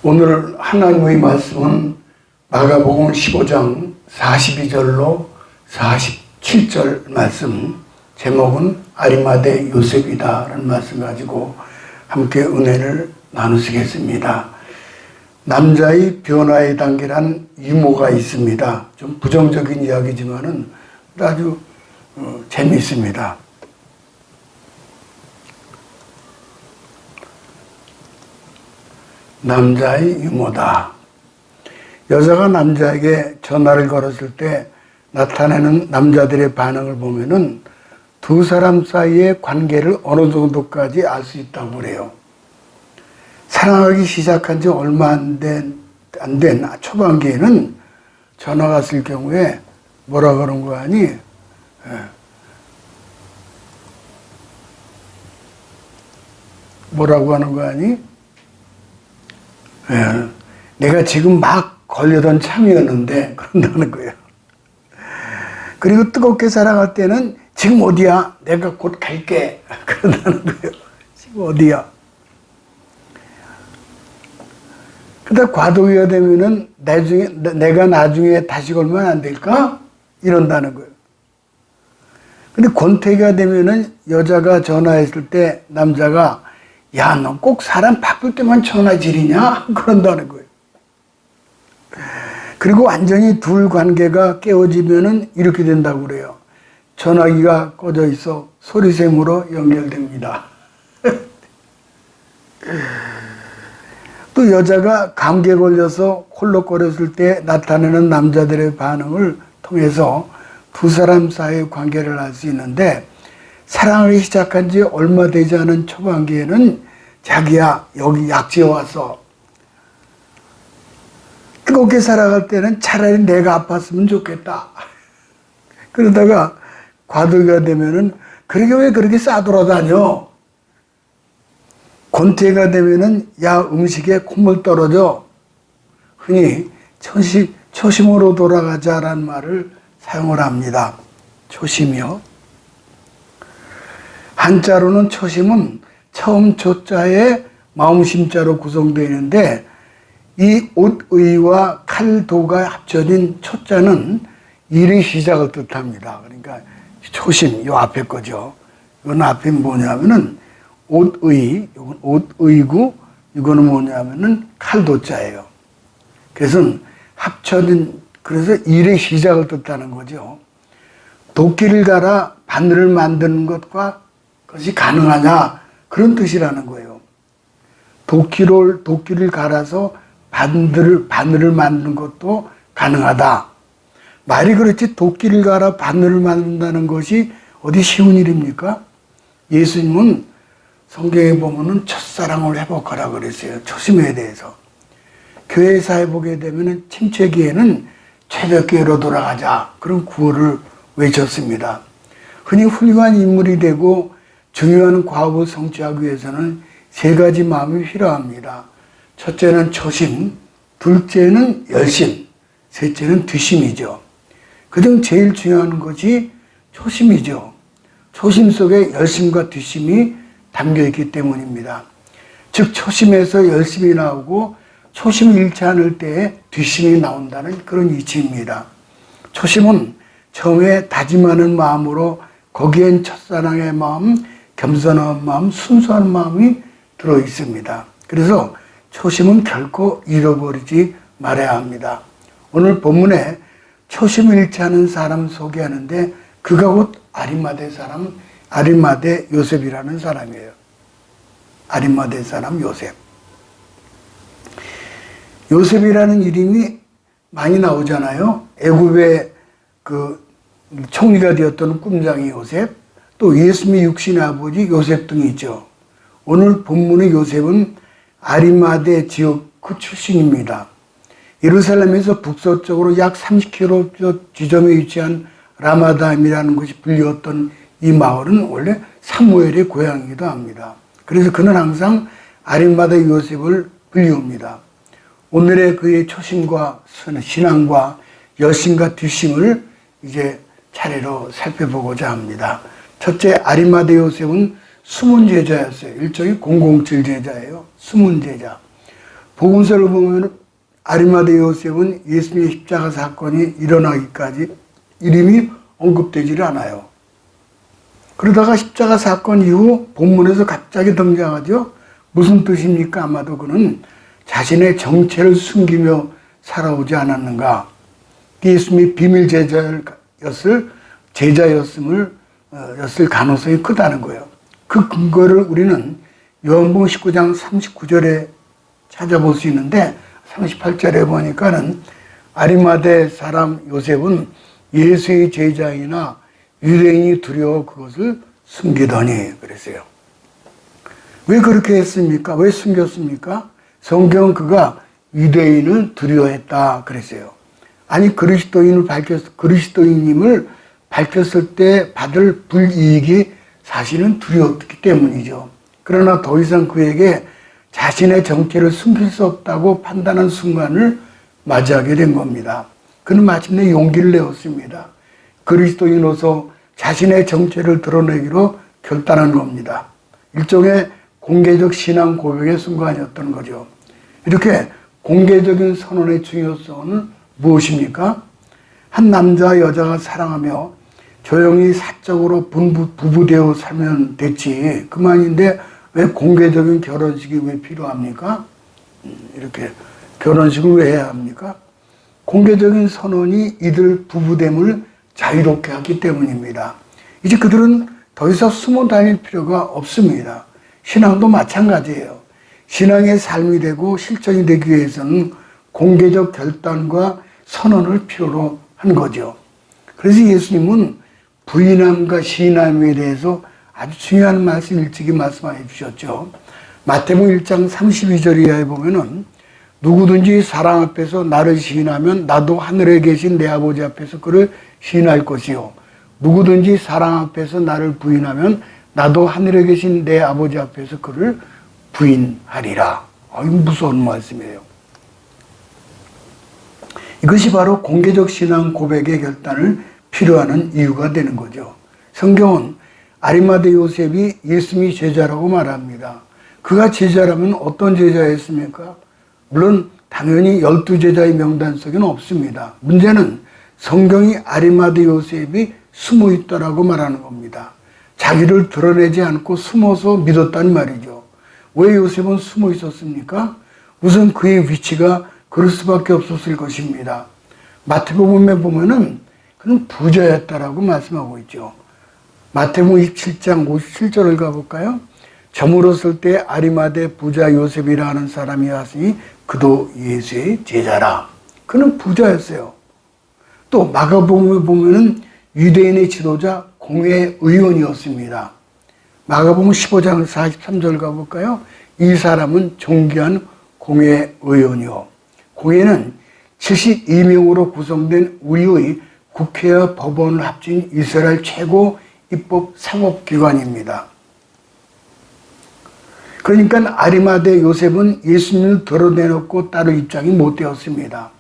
오늘 하나님의 말씀은 마가복음 15장 42절로 47절 말씀, 제목은 아리마대 요셉이다 라는 말씀 가지고 함께 은혜를 나누시겠습니다. 남자의 변화의 단계란 유모가 있습니다. 좀 부정적인 이야기지만은 아주 재미있습니다. 남자의 유모다. 여자가 남자에게 전화를 걸었을 때 나타내는 남자들의 반응을 보면은 두 사람 사이의 관계를 어느 정도까지 알 수 있다고 그래요. 사랑하기 시작한 지 얼마 안 된 초반기에는 전화가 왔을 경우에 뭐라 그런 거 아니? 뭐라고 하는 거 아니? 내가 지금 막 걸려던 참이었는데 그런다는 거예요. 그리고 뜨겁게 사랑할 때는 지금 어디야? 내가 곧 갈게. 그런다는 거예요. 지금 어디야? 그러다 과도기가 되면은 내가 나중에 다시 걸면 안 될까? 이런다는 거예요. 근데 권태기가 되면은 여자가 전화했을 때 남자가 야, 너 꼭 사람 바쁠 때만 전화 지리냐? 그런다는 거예요. 그리고 완전히 둘 관계가 깨어지면은 이렇게 된다고 그래요. 전화기가 꺼져 있어 소리샘으로 연결됩니다. 또 여자가 감기에 걸려서 콜록거렸을 때 나타나는 남자들의 반응을 통해서 두 사람 사이의 관계를 알 수 있는데, 사랑을 시작한 지 얼마 되지 않은 초반기에는 자기야 여기 약지에 와서 뜨겁게 살아갈 때는 차라리 내가 아팠으면 좋겠다. 그러다가 과도기가 되면은 그러게 왜 그렇게 싸돌아다녀? 권태가 되면은 야 음식에 콧물 떨어져. 흔히 초심으로 돌아가자라는 말을 사용을 합니다. 초심이요. 한자로는 초심은 처음 초자에 마음심자로 구성되어 있는데, 이 옷의와 칼도가 합쳐진 초자는 일의 시작을 뜻합니다. 그러니까 초심, 이 앞에 거죠. 이건 앞에 뭐냐면은 옷의, 이건 옷의고, 이거는 뭐냐면은 칼도자예요. 그래서 합쳐진, 그래서 일의 시작을 뜻하는 거죠. 도끼를 갈아 바늘을 만드는 것과 그것이 가능하냐, 그런 뜻이라는 거예요. 도끼를 갈아서 바늘을 만드는 것도 가능하다. 말이 그렇지 도끼를 갈아 바늘을 만든다는 것이 어디 쉬운 일입니까? 예수님은 성경에 보면은 첫사랑을 회복하라 그랬어요. 초심에 대해서. 교회사에 보게 되면 침체기에는 최벽교회로 돌아가자, 그런 구호를 외쳤습니다. 흔히 훌륭한 인물이 되고 중요한 과업을 성취하기 위해서는 세 가지 마음이 필요합니다. 첫째는 초심, 둘째는 열심, 셋째는 뒷심이죠. 그중 제일 중요한 것이 초심이죠. 초심 속에 열심과 뒷심이 담겨있기 때문입니다. 즉 초심에서 열심이 나오고 초심을 잃지 않을 때에 뒷심이 나온다는 그런 이치입니다. 초심은 처음에 다짐하는 마음으로, 거기엔 첫사랑의 마음, 겸손한 마음, 순수한 마음이 들어 있습니다. 그래서 초심은 결코 잃어버리지 말아야 합니다. 오늘 본문에 초심을 잃지 않은 사람 소개하는데, 그가 곧 아리마대 사람, 아리마대 요셉이라는 사람이에요. 아리마대 사람 요셉. 요셉이라는 이름이 많이 나오잖아요. 애굽의 그 총리가 되었던 꿈장이 요셉, 또 예수님의 육신의 아버지 요셉 등이 있죠. 오늘 본문의 요셉은 아리마대 지역 그 출신입니다. 예루살렘에서 북서쪽으로 약 30km 지점에 위치한 라마다임이라는 곳이 불리웠던 이 마을은 원래 사무엘의 고향이기도 합니다. 그래서 그는 항상 아리마대 요셉을 불리웁니다. 오늘의 그의 초심과 신앙과 열심과 뒷심을 이제 차례로 살펴보고자 합니다. 첫째, 아리마대 요셉은 숨은 제자였어요. 일종의 007 제자예요. 숨은 제자. 복음서를 보면 아리마대 요셉은 예수님의 십자가 사건이 일어나기까지 이름이 언급되지를 않아요. 그러다가 십자가 사건 이후 본문에서 갑자기 등장하죠. 무슨 뜻입니까? 아마도 그는 자신의 정체를 숨기며 살아오지 않았는가. 예수님이 비밀 제자였을 가능성이 크다는 거예요. 그 근거를 우리는 요한복음 19장 39절에 찾아볼 수 있는데 38절에 보니까는 아리마대 사람 요셉은 예수의 제자이나 유대인이 두려워 그것을 숨기더니 그랬어요. 왜 그렇게 했습니까? 왜 숨겼습니까? 성경은 그가 유대인을 두려워했다 그랬어요. 아니 그리스도인임을 밝혔을 때 받을 불이익이 사실은 두려웠기 때문이죠. 그러나 더 이상 그에게 자신의 정체를 숨길 수 없다고 판단한 순간을 맞이하게 된 겁니다. 그는 마침내 용기를 내었습니다. 그리스도인으로서 자신의 정체를 드러내기로 결단한 겁니다. 일종의 공개적 신앙 고백의 순간이었던 거죠. 이렇게 공개적인 선언의 중요성은 무엇입니까? 한 남자와 여자가 사랑하며 조용히 사적으로 부부되어 살면 됐지. 그만인데 왜 공개적인 결혼식이 왜 필요합니까? 이렇게 결혼식을 왜 해야 합니까? 공개적인 선언이 이들 부부됨을 자유롭게 하기 때문입니다. 이제 그들은 더 이상 숨어 다닐 필요가 없습니다. 신앙도 마찬가지예요. 신앙의 삶이 되고 실천이 되기 위해서는 공개적 결단과 선언을 필요로 한 거죠. 그래서 예수님은 부인함과 시인함에 대해서 아주 중요한 말씀 일찍이 말씀해 주셨죠. 마태복음 1장 32절 이하에 보면은 누구든지 사람 앞에서 나를 시인하면 나도 하늘에 계신 내 아버지 앞에서 그를 시인할 것이요. 누구든지 사람 앞에서 나를 부인하면 나도 하늘에 계신 내 아버지 앞에서 그를 부인하리라. 이거 무서운 말씀이에요. 이것이 바로 공개적 신앙 고백의 결단을 필요하는 이유가 되는 거죠. 성경은 아리마대 요셉이 예수님이 제자라고 말합니다. 그가 제자라면 어떤 제자였습니까? 물론 당연히 12제자의 명단 속에는 없습니다. 문제는 성경이 아리마대 요셉이 숨어 있다라고 말하는 겁니다. 자기를 드러내지 않고 숨어서 믿었단 말이죠. 왜 요셉은 숨어 있었습니까? 우선 그의 위치가 그럴 수밖에 없었을 것입니다. 마태복음에 보면은 그는 부자였다라고 말씀하고 있죠. 마태복음 27장 57절을 가볼까요? 저물었을 때 아리마대 부자 요셉이라는 사람이 왔으니 그도 예수의 제자라. 그는 부자였어요. 또 마가복음에 보면은 유대인의 지도자 공회 의원이었습니다. 마가복음 15장 43절 가볼까요? 이 사람은 존귀한 공회 의원이요. 공회는 72명으로 구성된 우리의 국회와 법원을 합친 이스라엘 최고 입법 사법기관입니다. 그러니까 아리마대 요셉은 예수님을 드러내놓고 따를 입장이 못 되었습니다.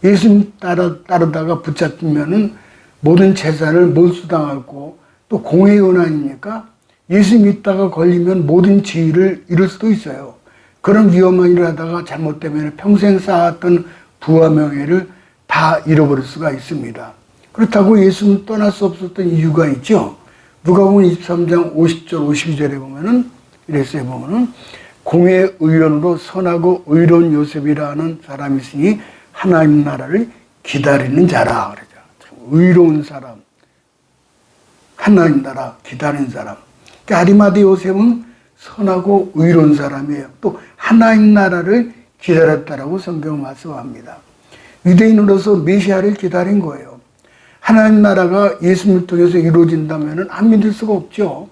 예수님 따르다가 붙잡히면은 모든 재산을 몰수당하고 또 공회의원 아닙니까? 예수 믿다가 걸리면 모든 지위를 잃을 수도 있어요. 그런 위험한 일을 하다가 잘못되면 평생 쌓았던 부와 명예를 다 잃어버릴 수가 있습니다. 그렇다고 예수는 떠날 수 없었던 이유가 있죠. 누가복음 23장 50절 52절에 보면은 이랬어요. 보면은 공회 의원으로 선하고 의로운 요셉이라는 사람이 있으니 하나님 나라를 기다리는 자라 그러죠. 의로운 사람, 하나님 나라 기다리는 사람. 그러니까 아리마대 요셉은 선하고 의로운 사람이에요. 또 하나님 나라를 기다렸다라고 성경 말씀합니다. 유대인으로서 메시아를 기다린 거예요. 하나님 나라가 예수님을 통해서 이루어진다면 안 믿을 수가 없죠.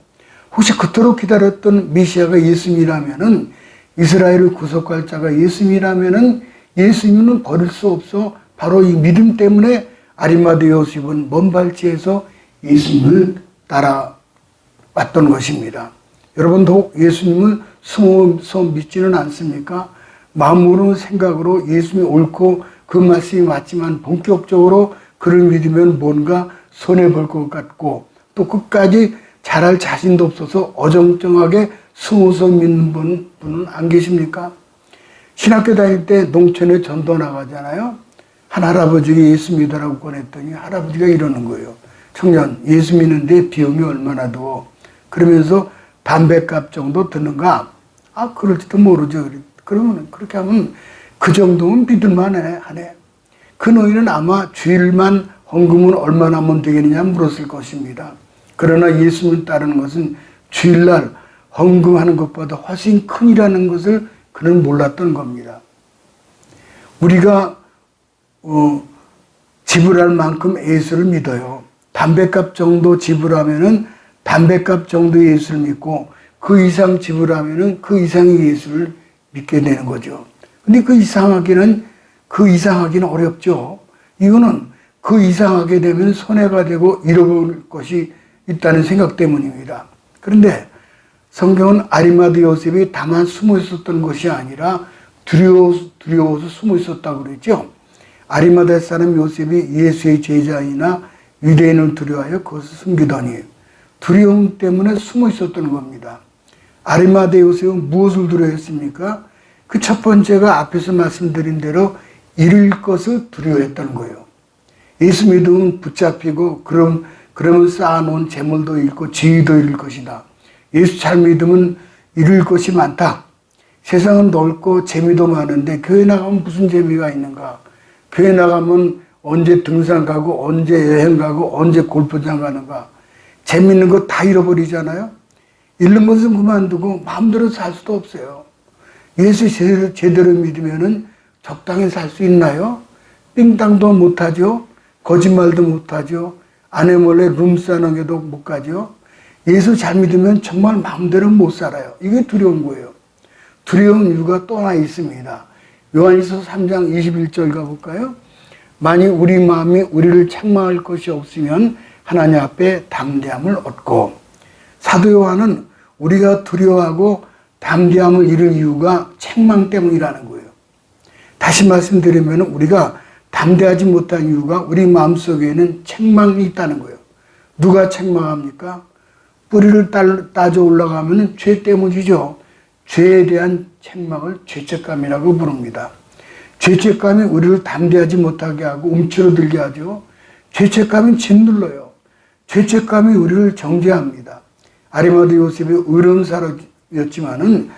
혹시 그토록 기다렸던 메시아가 예수님이라면, 이스라엘을 구속할 자가 예수님이라면 예수님은 버릴 수 없어. 바로 이 믿음 때문에 아리마대 요셉은 먼 발치에서 예수님을 따라왔던 것입니다. 여러분도 예수님을 숨어서 믿지는 않습니까? 마음으로 생각으로 예수님이 옳고 그 말씀이 맞지만 본격적으로 그를 믿으면 뭔가 손해볼 것 같고 또 끝까지 잘할 자신도 없어서 어정쩡하게 숨어서 믿는 분은 안 계십니까? 신학교 다닐 때 농촌에 전도 나가잖아요. 한 할아버지가 예수 믿으라고 권했더니 할아버지가 이러는 거예요. 청년, 예수 믿는데 비용이 얼마나 더? 그러면서 담배값 정도 드는가? 아, 그럴지도 모르죠. 그러면 그렇게 하면 그 정도면 믿을만해 하네. 그 노인은 아마 주일만 헌금은 얼마나 하면 되겠느냐 물었을 것입니다. 그러나 예수님을 따르는 것은 주일날 헌금하는 것보다 훨씬 큰이라는 것을 그는 몰랐던 겁니다. 우리가 지불할 만큼 예수를 믿어요. 담배값 정도 지불하면은 담배값 정도 예수를 믿고 그 이상 지불하면은 그 이상의 예수를 믿게 되는 거죠. 근데 그 이상하기는 어렵죠. 이거는 그 이상하게 되면 손해가 되고 잃어버릴 것이 있다는 생각 때문입니다. 그런데 성경은 아리마대 요셉이 다만 숨어 있었던 것이 아니라 두려워서 숨어 있었다고 그랬죠. 아리마대 사람 요셉이 예수의 제자이나 유대인을 두려워하여 그것을 숨기더니 두려움 때문에 숨어 있었던 겁니다. 아리마대 요셉은 무엇을 두려워했습니까? 그 첫 번째가 앞에서 말씀드린 대로 잃을 것을 두려워했다는 거예요. 예수 믿으면 붙잡히고 그러면 쌓아놓은 재물도 잃고 지위도 잃을 것이다. 예수 잘 믿으면 잃을 것이 많다. 세상은 넓고 재미도 많은데 교회 나가면 무슨 재미가 있는가? 교회 나가면 언제 등산 가고 언제 여행 가고 언제 골프장 가는가? 재밌는 거 다 잃어버리잖아요. 잃는 것은 그만두고 마음대로 살 수도 없어요. 예수 제대로 믿으면은 적당히 살 수 있나요? 삥땅도 못하죠. 거짓말도 못하죠. 아내 몰래 룸사롱에도 못 가죠. 예수 잘 믿으면 정말 마음대로 못 살아요. 이게 두려운 거예요. 두려운 이유가 또 하나 있습니다. 요한일서 3장 21절 가볼까요? 만일 우리 마음이 우리를 책망할 것이 없으면 하나님 앞에 담대함을 얻고, 사도 요한은 우리가 두려워하고 담대함을 잃을 이유가 책망 때문이라는 거예요. 다시 말씀드리면 우리가 담대하지 못한 이유가 우리 마음속에는 책망이 있다는 거예요. 누가 책망합니까? 뿌리를 따져 올라가면 죄 때문이죠. 죄에 대한 책망을 죄책감이라고 부릅니다. 죄책감이 우리를 담대하지 못하게 하고 움츠러들게 하죠. 죄책감이 짓눌러요. 죄책감이 우리를 정죄합니다. 아리마대 요셉이 의로운 사람이었지만은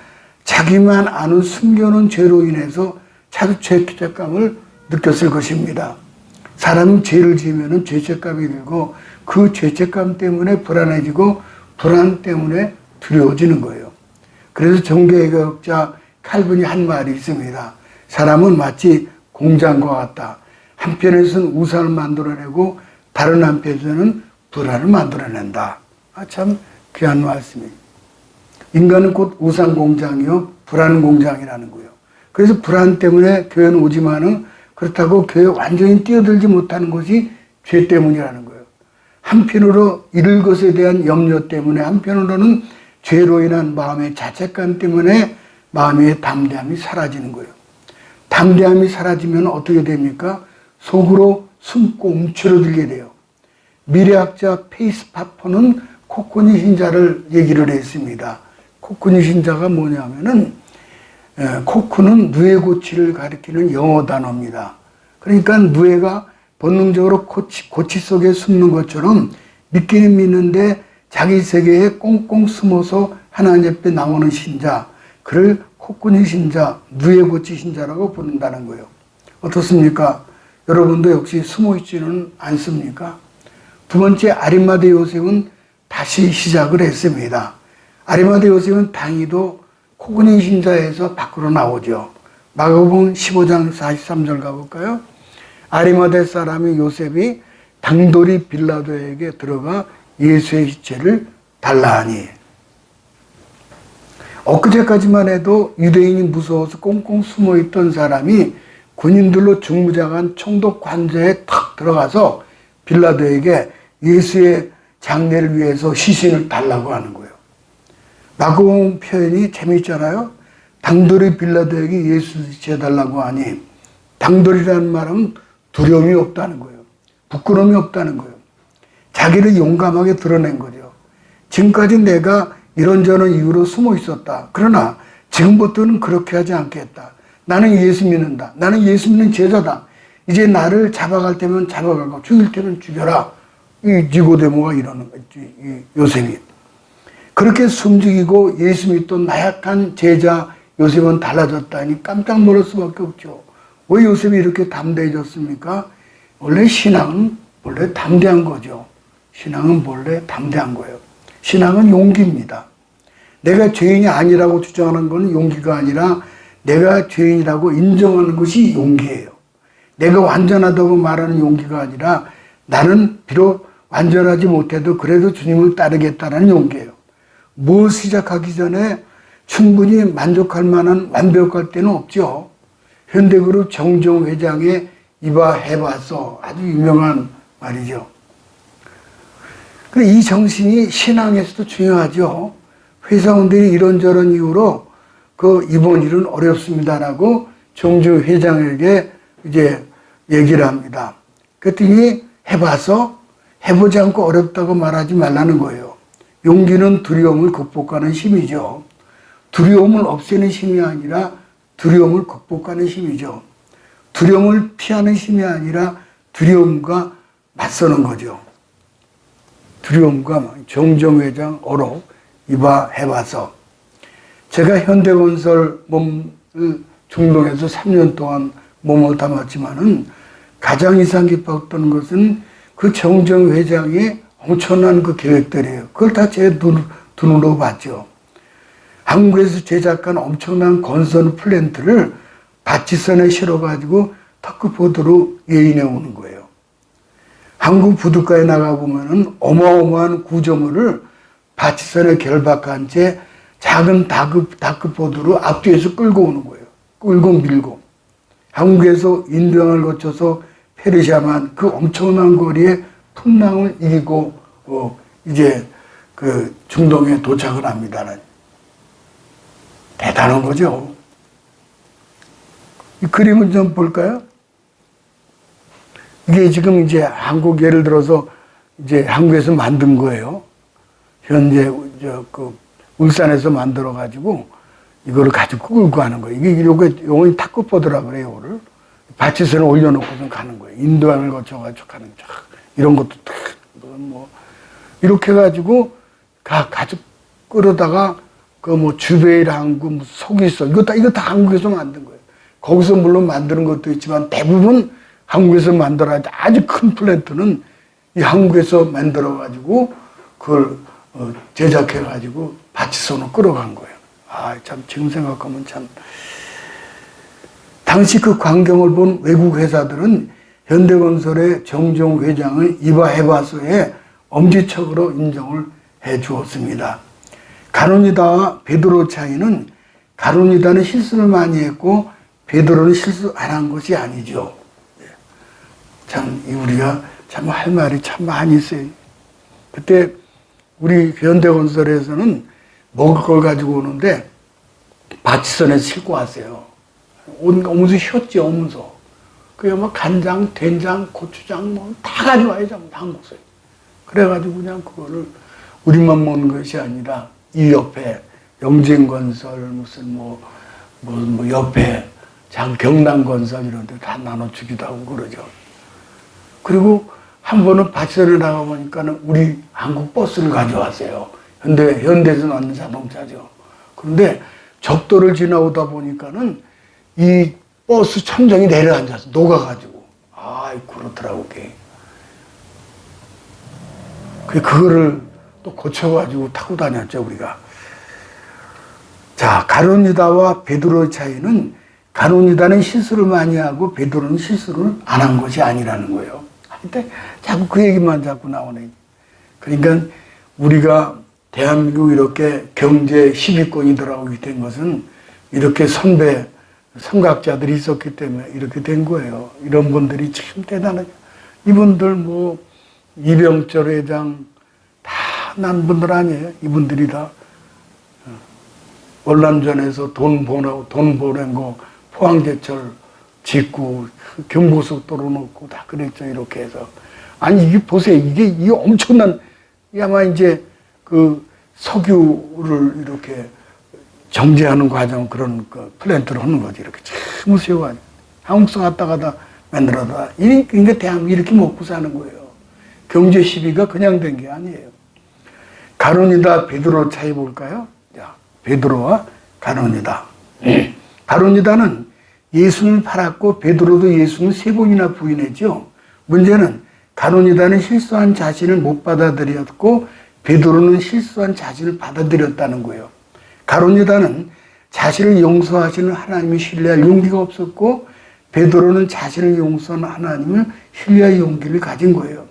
자기만 아는 숨겨놓은 죄로 인해서 자기 죄책감을 느꼈을 것입니다. 사람이 죄를 지으면 죄책감이 들고 그 죄책감 때문에 불안해지고 불안 때문에 두려워지는 거예요. 그래서 종교개혁자 칼빈이 한 말이 있습니다. 사람은 마치 공장과 같다. 한편에서는 우산을 만들어내고 다른 한편에서는 불안을 만들어낸다. 참 귀한 말씀이에요. 인간은 곧 우산 공장이요 불안 공장이라는 거예요. 그래서 불안 때문에 교회는 오지만은 그렇다고 교회에 완전히 뛰어들지 못하는 것이 죄 때문이라는 거예요. 한편으로 잃을 것에 대한 염려 때문에, 한편으로는 죄로 인한 마음의 자책감 때문에 마음의 담대함이 사라지는 거예요. 담대함이 사라지면 어떻게 됩니까? 속으로 숨고 움츠러들게 돼요. 미래학자 페이스 파퍼는 코코니 신자를 얘기를 했습니다. 코코니 신자가 뭐냐면은 코크는 누에고치를 가리키는 영어 단어입니다. 그러니까 누에가 본능적으로 고치 속에 숨는 것처럼 믿기는 믿는데 자기 세계에 꽁꽁 숨어서 하나님 앞에 나오는 신자, 그를 코크니 신자, 누에고치 신자라고 부른다는 거예요. 어떻습니까? 여러분도 역시 숨어 있지는 않습니까? 두 번째, 아리마대 요셉은 다시 시작을 했습니다. 아리마대 요셉은 다행히도 코그니 신자에서 밖으로 나오죠. 마가복음 15장 43절 가볼까요? 아리마대 사람이 요셉이 당돌이 빌라도에게 들어가 예수의 시체를 달라 하니. 엊그제까지만 해도 유대인이 무서워서 꽁꽁 숨어있던 사람이 군인들로 중무장한 총독 관저에 탁 들어가서 빌라도에게 예수의 장례를 위해서 시신을 달라고 하는 거예요. 마가복음 표현이 재미있잖아요. 당돌이 빌라도에게 예수 시체달라고 하니, 당돌이라는 말은 두려움이 없다는 거예요. 부끄러움이 없다는 거예요. 자기를 용감하게 드러낸 거죠. 지금까지 내가 이런저런 이유로 숨어 있었다. 그러나 지금부터는 그렇게 하지 않겠다. 나는 예수 믿는다. 나는 예수 믿는 제자다. 이제 나를 잡아갈 때면 잡아가고 죽일 때는 죽여라. 이 니고데모가 이러는 거지. 이 요셉이. 그렇게 숨죽이고 예수 믿던 나약한 제자 요셉은 달라졌다니 깜짝 놀랄 수밖에 없죠. 왜 요셉이 이렇게 담대해졌습니까? 원래 신앙은 원래 담대한 거죠. 신앙은 원래 담대한 거예요. 신앙은 용기입니다. 내가 죄인이 아니라고 주장하는 건 용기가 아니라 내가 죄인이라고 인정하는 것이 용기예요. 내가 완전하다고 말하는 용기가 아니라 나는 비록 완전하지 못해도 그래도 주님을 따르겠다는 용기예요. 뭐 시작하기 전에 충분히 만족할 만한 완벽할 때는 없죠. 현대그룹 정종 회장의 이봐 해봤어. 아주 유명한 말이죠. 이 정신이 신앙에서도 중요하죠. 회사원들이 이런저런 이유로 이번 일은 어렵습니다라고 정종 회장에게 이제 얘기를 합니다. 그랬더니 해봐서 해보지 않고 어렵다고 말하지 말라는 거예요. 용기는 두려움을 극복하는 힘이죠. 두려움을 없애는 힘이 아니라 두려움을 극복하는 힘이죠. 두려움을 피하는 힘이 아니라 두려움과 맞서는 거죠. 두려움과 정정회장 어록 이봐 해봐서 제가 현대건설 몸을 중동에서 3년 동안 몸을 담았지만은 가장 인상 깊었던 것은 그 정정회장의 엄청난 그 계획들이에요. 그걸 다 제 눈으로 봤죠. 한국에서 제작한 엄청난 건설 플랜트를 바치선에 실어가지고 터크포드로 예인해 오는 거예요. 한국 부둣가에 나가보면은 어마어마한 구조물을 바치선에 결박한 채 작은 다크포드로 앞뒤에서 끌고 오는 거예요. 끌고 밀고. 한국에서 인도양을 거쳐서 페르시아만 그 엄청난 거리에 풍랑을 이기고 이제 그 중동에 도착을 합니다. 대단한 거죠. 이 그림을 좀 볼까요? 이게 지금 이제 한국 예를 들어서 이제 한국에서 만든 거예요. 현재 울산에서 만들어 가지고 이거를 가지고 끌고 가는 거예요. 이게 용어이 타코포드라 그래요. 이거를 바치선에 올려놓고서 가는 거예요. 인도양을 거쳐가지고 가는 쫙 이런 것도 뭐 이렇게 해가지고 가지고 끌어다가 주베일 항구, 속이서 이거 다 한국에서 만든 거예요. 거기서 물론 만드는 것도 있지만 대부분 한국에서 만들어야 아주 큰 플랜트는 이 한국에서 만들어가지고 그걸 제작해가지고 바치선으로 끌어간 거예요. 참 지금 생각하면 참 당시 그 광경을 본 외국 회사들은 현대건설의 정종 회장의 이봐 해봐서에 엄지척으로 인정을 해 주었습니다. 가론유다와 베드로 차이는 가론유다는 실수를 많이 했고 베드로는 실수 안 한 것이 아니죠. 참 우리가 참 할 말이 참 많이 있어요. 그때 우리 현대건설에서는 먹을 걸 가지고 오는데 바치선에 싣고 왔어요. 오면서 쉬었지 오면서. 그게 막 간장, 된장, 고추장 뭐 다 가져와요 전부 한국서. 그래가지고 그냥 그거를 우리만 먹는 것이 아니라 이 옆에 영진건설 무슨 뭐 옆에 경남건설 이런 데 다 나눠주기도 하고 그러죠. 그리고 한 번은 바치선에 나가보니까는 우리 한국 버스를 가져왔어요. 현대에서 나는 자동차죠. 그런데 적도를 지나오다 보니까는 이 버스 천정이 내려앉아서 녹아가지고 그렇더라고 그거를 또 고쳐가지고 타고 다녔죠 우리가. 자, 가론유다와 베드로의 차이는 가론유다는 실수를 많이 하고 베드로는 실수를 안 한 것이 아니라는 거예요. 근데 자꾸 그 얘기만 자꾸 나오네. 그러니까 우리가 대한민국 이렇게 경제 10위권이 들어오게 된 것은 이렇게 선배 선각자들이 있었기 때문에 이렇게 된 거예요. 이런 분들이 참 대단하죠. 이분들 이병철 회장 다 난 분들 아니에요. 이분들이 다 월남전에서 돈 보낸 거 포항제철 짓고 경부속도로 놓고 다 그랬죠. 이렇게 해서 이게 보세요. 이게 엄청난 아마 이제 그 석유를 이렇게 정제하는 과정 그런 플랜트를 하는 거지. 이렇게 참 세워. 한국서 갔다 가다 만들어다. 그러니까 대한민국 이렇게 먹고 사는 거예요. 경제 시비가 그냥 된 게 아니에요. 가론유다 베드로 차이 볼까요? 자, 베드로와 가론유다. 가론유다는 예수를 팔았고 베드로도 예수를 3번이나 부인했죠. 문제는 가론유다는 실수한 자신을 못 받아들였고 베드로는 실수한 자신을 받아들였다는 거예요. 가론유다는 자신을 용서하시는 하나님을 신뢰할 용기가 없었고 베드로는 자신을 용서하는 하나님을 신뢰할 용기를 가진 거예요.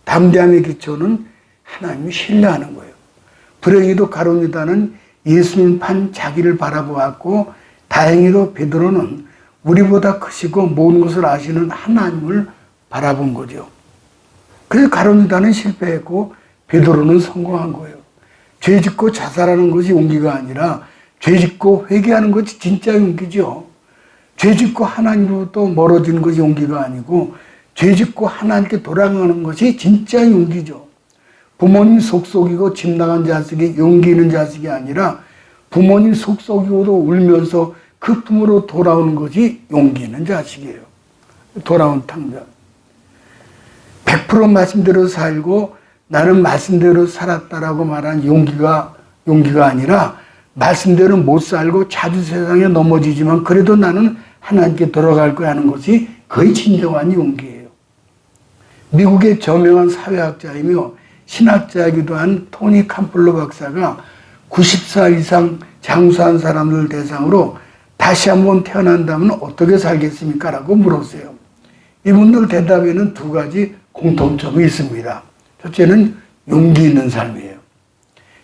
담대함의 기초는 하나님을 신뢰하는 거예요. 불행히도 가론유다는 예수님 판 자기를 바라보았고 다행히도 베드로는 우리보다 크시고 모든 것을 아시는 하나님을 바라본 거죠. 그래서 가론유다는 실패했고 베드로는 성공한 거예요. 죄 짓고 자살하는 것이 용기가 아니라 죄 짓고 회개하는 것이 진짜 용기죠. 죄 짓고 하나님으로부터 멀어지는 것이 용기가 아니고 죄 짓고 하나님께 돌아가는 것이 진짜 용기죠. 부모님 속속이고 집 나간 자식이 용기 있는 자식이 아니라 부모님 속속이고도 울면서 그 품으로 돌아오는 것이 용기 있는 자식이에요. 돌아온 탕자. 100% 말씀대로 살고 나는 말씀대로 살았다라고 말하는 용기가 아니라 말씀대로 못 살고 자주 세상에 넘어지지만 그래도 나는 하나님께 돌아갈 거야 하는 것이 거의 진정한 용기예요. 미국의 저명한 사회학자이며 신학자이기도 한 토니 캄플러 박사가 90살 이상 장수한 사람들 대상으로 다시 한번 태어난다면 어떻게 살겠습니까? 라고 물었어요. 이분들 대답에는 2가지 공통점이 있습니다. 첫째는 용기 있는 삶이에요.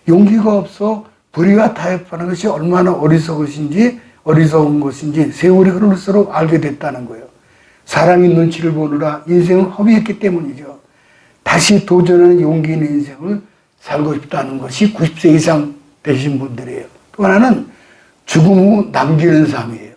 용기가 없어 불의와 타협하는 것이 얼마나 어리석은 것인지 세월이 흐를수록 알게 됐다는 거예요. 사람이 눈치를 보느라 인생을 허비했기 때문이죠. 다시 도전하는 용기 있는 인생을 살고 싶다는 것이 90세 이상 되신 분들이에요. 또 하나는 죽음 후 남기는 삶이에요.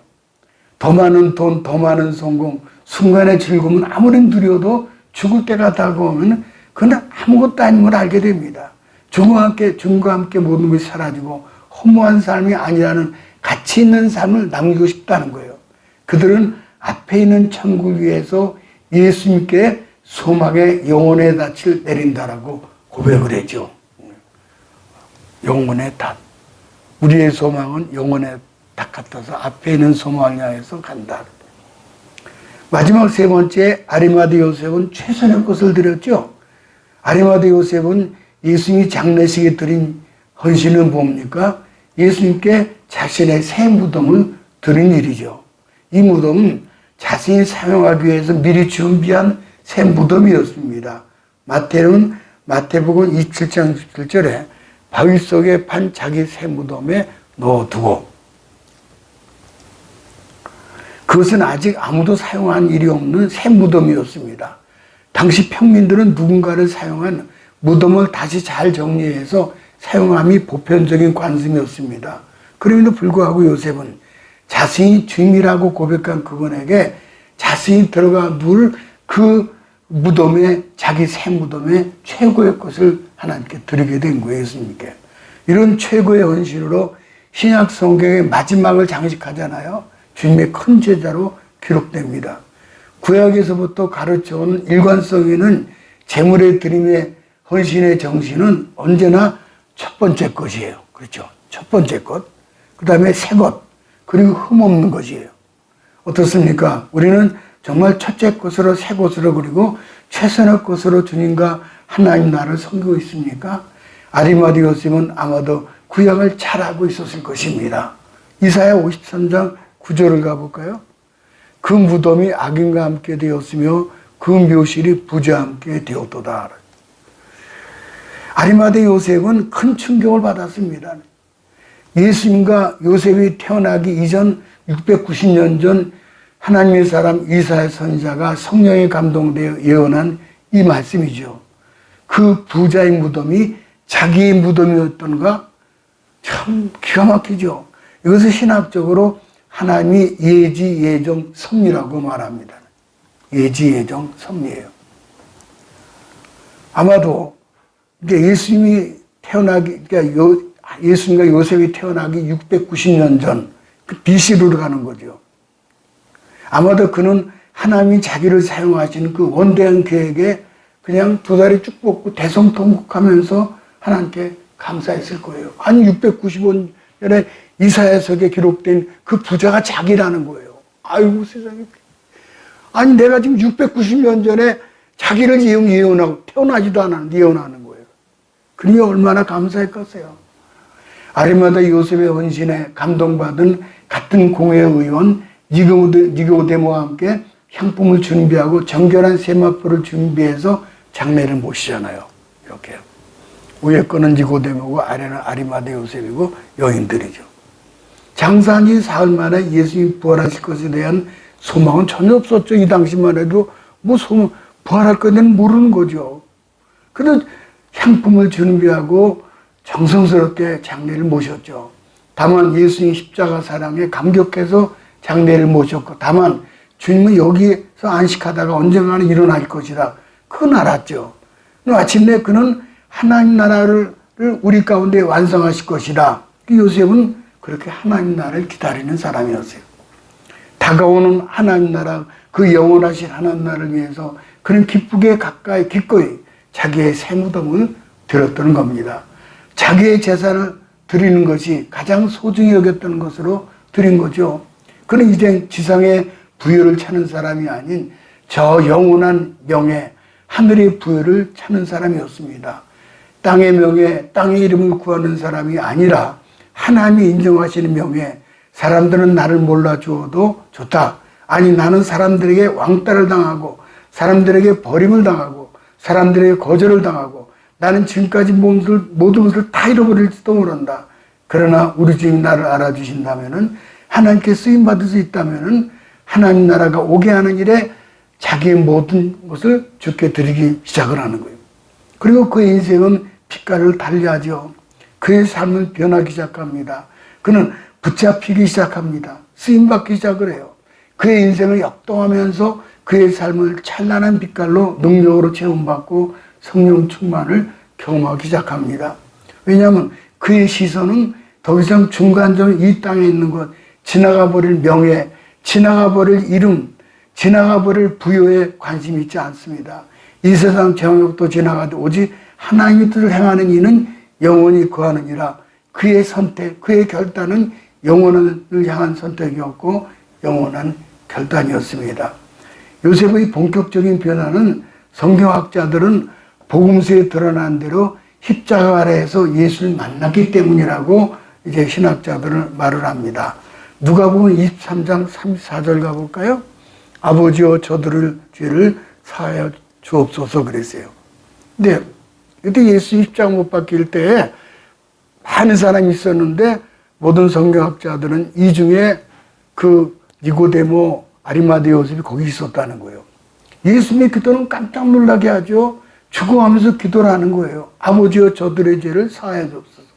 더 많은 돈, 더 많은 성공, 순간의 즐거움은 아무리 누려도 죽을 때가 다가오면 그건 아무것도 아닌 걸 알게 됩니다. 죽음과 함께 모든 것이 사라지고 허무한 삶이 아니라는 가치 있는 삶을 남기고 싶다는 거예요. 그들은 앞에 있는 천국 위에서 예수님께 소망의 영혼의 닻을 내린다라고 고백을 했죠. 영혼의 닻. 우리의 소망은 영혼의 닭 같아서 앞에 있는 소망을 향해서 간다. 마지막 3번째, 아리마대 요셉은 최선의 것을 드렸죠. 아리마대 요셉은 예수님이 장례식에 드린 헌신은 뭡니까? 예수님께 자신의 새 무덤을 드린 일이죠. 이 무덤은 자신이 사용하기 위해서 미리 준비한 새 무덤이었습니다. 마태복음 27장 17절에 바위 속에 판 자기 새 무덤에 넣어두고, 그것은 아직 아무도 사용한 일이 없는 새 무덤이었습니다. 당시 평민들은 누군가를 사용한 무덤을 다시 잘 정리해서 사용함이 보편적인 관습이었습니다. 그럼에도 불구하고 요셉은 자신이 주님이라고 고백한 그분에게 자신이 들어가 누울 그 무덤에, 자기 새 무덤에 최고의 것을 하나님께 드리게 된 거예요, 예수님께. 이런 최고의 헌신으로 신약 성경의 마지막을 장식하잖아요. 주님의 큰 제자로 기록됩니다. 구약에서부터 가르쳐온 일관성 있는 재물의 드림의 헌신의 정신은 언제나 첫 번째 것이에요. 그렇죠? 첫 번째 것. 그 다음에 새 것. 그리고 흠없는 것이에요. 어떻습니까? 우리는 정말 첫째 것으로, 새 것으로, 그리고 최선의 것으로 주님과 하나님 나라를 섬기고 있습니까? 아리마대 요셉은 아마도 구약을 잘 알고 있었을 것입니다. 이사야 53장 9절을 가볼까요? 그 무덤이 악인과 함께 되었으며 그 묘실이 부자와 함께 되었도다. 아리마대 요셉은 큰 충격을 받았습니다. 예수님과 요셉이 태어나기 이전 690년 전 하나님의 사람 이사야 선지자가 성령에 감동되어 예언한 이 말씀이죠. 그 부자의 무덤이 자기의 무덤이었던가? 참 기가 막히죠. 이것을 신학적으로 하나님이 예지, 예정, 섭리라고 말합니다. 예지, 예정, 섭리예요. 아마도 이제 예수님이 태어나기, 그러니까 예수님과 요셉이 태어나기 690년 전, 그 BC로 가는 거죠. 아마도 그는 하나님이 자기를 사용하시는 그 원대한 계획에 그냥 두 다리 쭉 뻗고 대성통곡하면서 하나님께 감사했을 거예요. 아니 695년에 이사야서에 기록된 그 부자가 자기라는 거예요. 아이고 세상에. 아니 내가 지금 690년 전에 자기를 예언하고 태어나지도 않았는데 예언하는 거예요. 그러니 얼마나 감사했겠어요. 아리마다 요셉의 헌신에 감동받은 같은 공회 의원 니고데모와 함께 향품을 준비하고 정결한 세마포를 준비해서 장례를 모시잖아요. 이렇게 위에 거는 니고데모고 아래는 아리마다 요셉이고 여인들이죠. 장사한 지 사흘 만에 예수님 부활하실 것에 대한 소망은 전혀 없었죠. 이 당시만 해도 뭐 부활할 거는 모르는 거죠. 그래도 향품을 준비하고 정성스럽게 장례를 모셨죠. 다만 예수님 십자가 사랑에 감격해서 장례를 모셨고, 다만 주님은 여기서 안식하다가 언젠가는 일어날 것이라 그건 알았죠. 마침내 그는 하나님 나라를 우리 가운데 완성하실 것이라. 요셉은 그렇게 하나님 나라를 기다리는 사람이었어요. 다가오는 하나님 나라, 그 영원하신 하나님 나라를 위해서 그는 기쁘게 가까이 기꺼이 자기의 새 무덤을 드렸던 겁니다. 자기의 재산을 드리는 것이 가장 소중히 여겼던 것으로 드린 거죠. 그는 이제 지상의 부여를 찾는 사람이 아닌 저 영원한 명예, 하늘의 부여를 찾는 사람이었습니다. 땅의 명예, 땅의 이름을 구하는 사람이 아니라 하나님이 인정하시는 명예, 사람들은 나를 몰라주어도 좋다. 아니 나는 사람들에게 왕따를 당하고 사람들에게 버림을 당하고 사람들에게 거절을 당하고 나는 지금까지 모든 것을 다 잃어버릴지도 모른다. 그러나 우리 주님 나를 알아주신다면은, 하나님께 쓰임받을 수 있다면은 하나님 나라가 오게 하는 일에 자기의 모든 것을 주께 드리기 시작을 하는 거예요. 그리고 그의 인생은 빛깔을 달리하죠. 그의 삶은 변하기 시작합니다. 그는 붙잡히기 시작합니다. 쓰임받기 시작을 해요. 그의 인생을 역동하면서 그의 삶을 찬란한 빛깔로 능력으로 채움받고 성령 충만을 경험하기 시작합니다. 왜냐하면 그의 시선은 더 이상 중간점 이 땅에 있는 것, 지나가 버릴 명예, 지나가 버릴 이름, 지나가 버릴 부여에 관심이 있지 않습니다. 이 세상 정욕도 지나가도 오직 하나님의 뜻을 행하는 이는 영원히 거하느니라. 그의 선택, 그의 결단은 영원을 향한 선택이었고 영원한 결단이었습니다. 요셉의 본격적인 변화는 성경학자들은 복음서에 드러난 대로 십자가 아래에서 예수를 만났기 때문이라고 이제 신학자들은 말을 합니다. 누가복음 23장 34절 가볼까요? 아버지여 저들을 죄를 사하여 주옵소서 그랬어요. 근데 그때 예수 십자가 못 박힐 때에 많은 사람이 있었는데 모든 성경학자들은 이 중에 그 니고데모, 아리마다 요셉이 거기 있었다는 거예요. 예수님의 기도는 깜짝 놀라게 하죠. 죽어가면서 기도를 하는 거예요. 아버지여 저들의 죄를 사하여 주옵소서.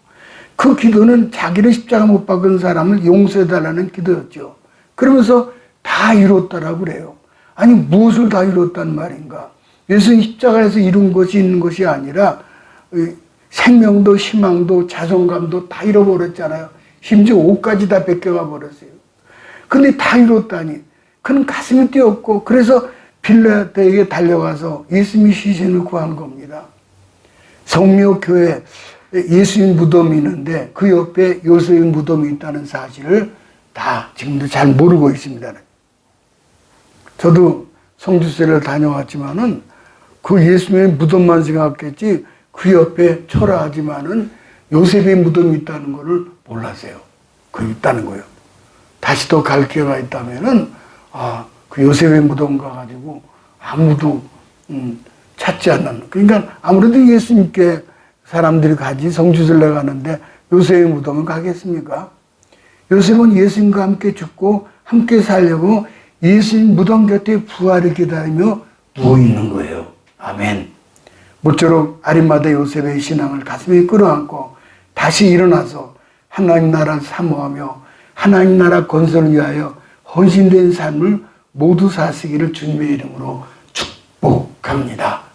그 기도는 자기를 십자가 못 박은 사람을 용서해달라는 기도였죠. 그러면서 다 이뤘다라고 그래요. 아니 무엇을 다 이뤘단 말인가. 예수님 십자가에서 이룬 것이 있는 것이 아니라 생명도 희망도 자존감도 다 잃어버렸잖아요. 심지어 옷까지 다 뺏겨가 버렸어요. 근데 다 이뤘다니. 그는 가슴이 뛰었고 그래서 빌라도에게 달려가서 예수님의 시신을 구한 겁니다. 성묘교회 예수님 무덤이 있는데 그 옆에 요셉의 무덤이 있다는 사실을 다 지금도 잘 모르고 있습니다. 저도 성주세를 다녀왔지만은 그 예수님의 무덤만 생각했지 그 옆에 초라하지만은 요셉의 무덤이 있다는 것을 몰랐어요. 그 있다는 거예요. 다시 또 갈 기회가 있다면은 그 요셉의 무덤 가가지고 아무도 찾지 않는. 그러니까 아무래도 예수님께 사람들이 가지 성주설에 가는데 요셉의 무덤은 가겠습니까? 요셉은 예수님과 함께 죽고 함께 살려고 예수님 무덤 곁에 부활을 기다리며 누워 있는 거예요. 아멘. 모쪼록 아리마다 요셉의 신앙을 가슴에 끌어안고 다시 일어나서 하나님 나라를 사모하며 하나님 나라 건설을 위하여 헌신된 삶을 모두 사시기를 주님의 이름으로 축복합니다.